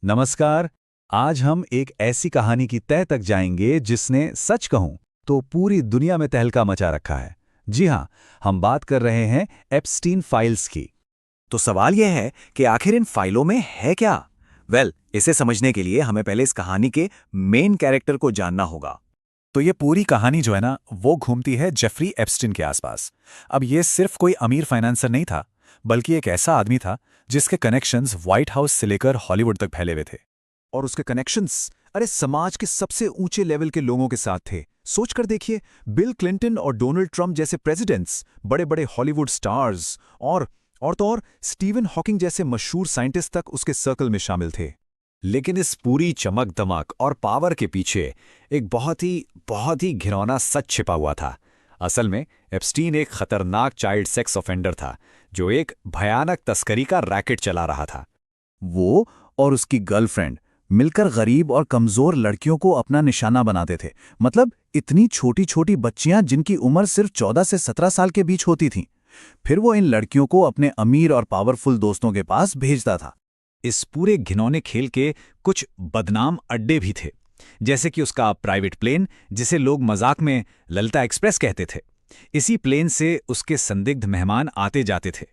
नमस्कार। आज हम एक ऐसी कहानी की तह तक जाएंगे जिसने सच कहूं तो पूरी दुनिया में तहलका मचा रखा है। जी हाँ, हम बात कर रहे हैं एप्स्टीन फाइल्स की। तो सवाल यह है कि आखिर इन फाइलों में है क्या? इसे समझने के लिए हमें पहले इस कहानी के मेन कैरेक्टर को जानना होगा। तो ये पूरी कहानी जो है ना वो घूमती है जेफरी एप्स्टीन के आसपास। अब ये सिर्फ कोई अमीर फाइनेंसर नहीं था, बल्कि एक ऐसा आदमी था जिसके कनेक्शंस व्हाइट हाउस से लेकर हॉलीवुड तक फैले हुए थे। और उसके कनेक्शंस समाज के सबसे ऊंचे लेवल के लोगों के साथ थे। सोचकर देखिए, बिल क्लिंटन और डोनाल्ड ट्रंप जैसे प्रेसिडेंट्स, बड़े बड़े हॉलीवुड स्टार्स और स्टीवन हॉकिंग जैसे मशहूर साइंटिस्ट तक उसके सर्कल में शामिल थे। लेकिन इस पूरी चमक दमक और पावर के पीछे एक बहुत ही घिनौना सच छिपा हुआ था। असल में एप्स्टीन एक खतरनाक चाइल्ड सेक्स ऑफेंडर था जो एक भयानक तस्करी का रैकेट चला रहा था। वो और उसकी गर्लफ्रेंड मिलकर गरीब और कमजोर लड़कियों को अपना निशाना बनाते थे। मतलब इतनी छोटी छोटी बच्चियां जिनकी उम्र सिर्फ 14 से 17 साल के बीच होती थीं। फिर वो इन लड़कियों को अपने अमीर और पावरफुल दोस्तों के पास भेजता था। इस पूरे घिनौने खेल के कुछ बदनाम अड्डे भी थे, जैसे कि उसका प्राइवेट प्लेन जिसे लोग मजाक में ललिता एक्सप्रेस कहते थे। इसी प्लेन से उसके संदिग्ध मेहमान आते जाते थे।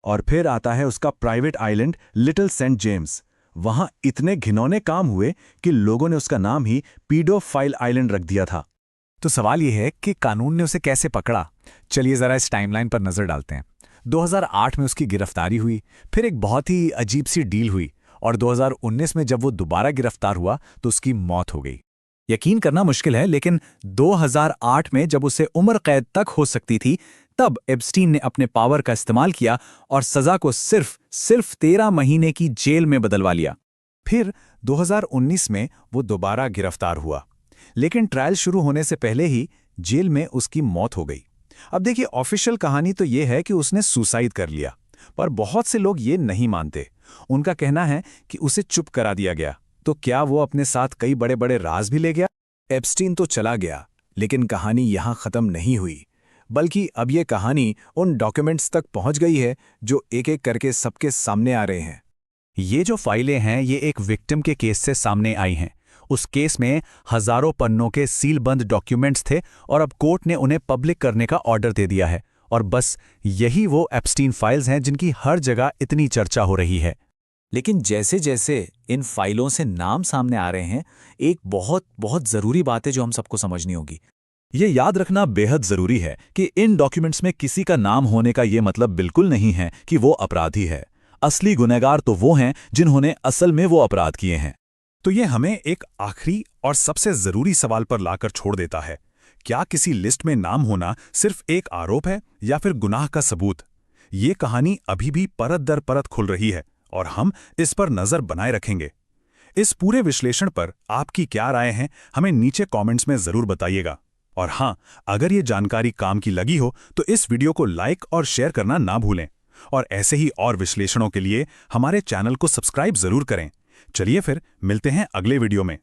और फिर आता है उसका private island little Saint James. वहां इतने घिनौने काम हुए कि लोगों ने उसका नाम ही पीडोफाइल आइलैंड रख दिया था। तो सवाल यह है कि कानून ने उसे कैसे पकड़ा। चलिए जरा इस टाइमलाइन पर नजर डालते हैं। 2008 में उसकी गिरफ्तारी हुई, फिर एक बहुत ही अजीब सी डील हुई, और 2019 में जब वो दोबारा गिरफ्तार हुआ तो उसकी मौत हो गई। यकीन करना मुश्किल है, लेकिन 2008 में जब उसे उम्र कैद तक हो सकती थी, तब एप्स्टीन ने अपने पावर का इस्तेमाल किया और सजा को सिर्फ 13 महीने की जेल में बदलवा लिया। फिर 2019 में वो दोबारा गिरफ्तार हुआ, लेकिन ट्रायल शुरू होने से पहले ही जेल में उसकी मौत हो गई। अब देखिए, ऑफिशियल कहानी तो ये है कि उसने सुसाइड कर लिया, पर बहुत से लोग ये नहीं मानते। उनका कहना है कि उसे चुप करा दिया गया। तो क्या वो अपने साथ कई बड़े बड़े राज भी ले गया? एप्स्टीन तो चला गया, लेकिन कहानी यहां खत्म नहीं हुई, बल्कि अब ये कहानी उन डॉक्यूमेंट्स तक पहुंच गई है जो एक एक करके सबके सामने आ रहे हैं। ये जो फाइलें हैं ये एक विक्टिम के केस से सामने आई हैं। उस केस में हजारों पन्नों के सीलबंद डॉक्यूमेंट्स थे और अब कोर्ट ने उन्हें पब्लिक करने का ऑर्डर दे दिया है। और बस यही वो एप्स्टीन फाइल्स हैं जिनकी हर जगह इतनी चर्चा हो रही है। लेकिन जैसे जैसे इन फाइलों से नाम सामने आ रहे हैं, एक बहुत जरूरी बात है जो हम सबको समझनी होगी। ये याद रखना बेहद जरूरी है कि इन डॉक्यूमेंट्स में किसी का नाम होने का ये मतलब बिल्कुल नहीं है कि वो अपराधी है। असली गुनहगार तो वो हैं जिन्होंने असल में वो अपराध किए हैं। तो ये हमें एक आखिरी और सबसे जरूरी सवाल पर लाकर छोड़ देता है। क्या किसी लिस्ट में नाम होना सिर्फ एक आरोप है या फिर गुनाह का सबूत? ये कहानी अभी भी परत दर परत खुल रही है और हम इस पर नजर बनाए रखेंगे। इस पूरे विश्लेषण पर आपकी क्या राय है, हमें नीचे कमेंट्स में जरूर बताइएगा। और हाँ, अगर ये जानकारी काम की लगी हो तो इस वीडियो को लाइक और शेयर करना ना भूलें। और ऐसे ही और विश्लेषणों के लिए हमारे चैनल को सब्सक्राइब जरूर करें। चलिए फिर मिलते हैं अगले वीडियो में।